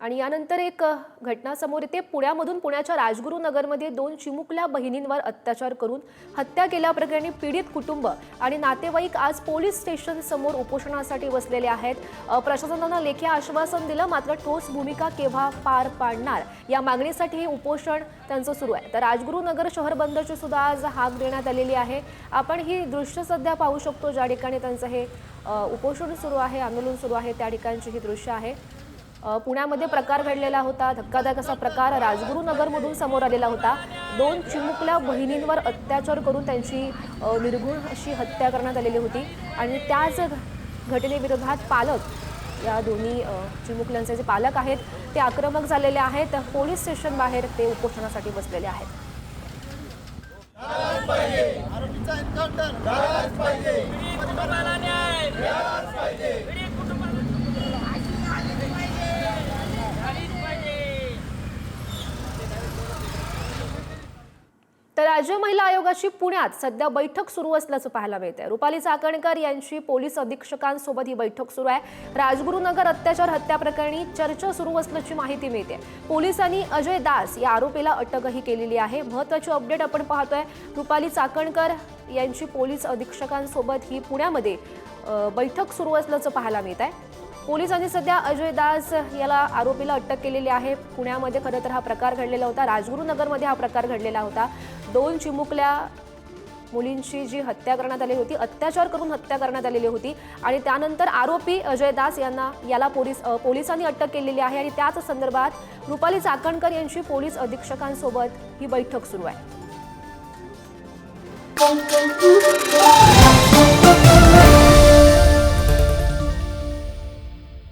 आणि यानंतर एक घटना समोर येते। पुण्याच्या राजगुरुनगरमध्ये 2 चिमुकल्या बहिणींवर अत्याचार करून हत्या केल्याप्रकरणी पीडित कुटुंब आणि नातेवाईक आज पोलीस स्टेशन समोर उपोषणासाठी बसलेले आहेत। प्रशासनाने लेखी आश्वासन दिलं, मात्र ठोस भूमिका केव्हा पार पाडणार या मागणीसाठी हे उपोषण त्यांचं सुरू आहे। तर राजगुरुनगर शहर बंदची सुद्धा आज हाक देण्यात आलेली आहे। आपण ही दृश्य सध्या पाहू शकतो, ज्या ठिकाणी त्यांचं हे उपोषण सुरू आहे, आंदोलन सुरू आहे, त्या ठिकाणची ही दृश्य आहे। पुण्यामध्ये प्रकार घडलेला होता, धक्कादायक असा प्रकार राजगुरुनगरमधून समोर आलेला होता। 2 चिमुकल्या बहिणींवर अत्याचार करून त्यांची निर्घृण अशी हत्या करण्यात आलेली होती आणि त्याच घटनेविरोधात पालक, या दोन्ही चिमुकल्यांचे जे पालक आहेत ते आक्रमक झालेले आहेत। पोलीस स्टेशन बाहेर ते उपोषणासाठी बसलेले आहेत। तर राज्य महिला आयोगाची पुण्यात सध्या बैठक सुरू असल्याचं पाहायला मिळतंय। रुपाली चाकणकर यांची पोलीस अधीक्षकांसोबत ही बैठक सुरू आहे। राजगुरुनगर अत्याचार हत्या प्रकरणी चर्चा सुरू असल्याची माहिती मिळते। पोलिसांनी अजय दास या आरोपीला अटकही केलेली आहे। महत्त्वाची अपडेट आपण पाहतोय, रुपाली चाकणकर यांची पोलीस अधीक्षकांसोबत ही पुण्यामध्ये बैठक सुरू असल्याचं पाहायला मिळतंय। पोलिसांनी सध्या अजय दास याला आरोपीला अटक केलेली आहे। पुण्यामध्ये खरं तर हा प्रकार घडलेला होता, राजगुरुनगरमध्ये हा प्रकार घडलेला होता। 2 चिमुकल्या मुलींची जी हत्या करण्यात आली होती, अत्याचार करून हत्या करण्यात आलेली होती आणि त्यानंतर आरोपी अजय दास याला पोलिसांनी अटक केलेली आहे आणि त्याच संदर्भात रुपाली चाकणकर यांची पोलीस अधीक्षकांसोबत ही बैठक सुरू आहे।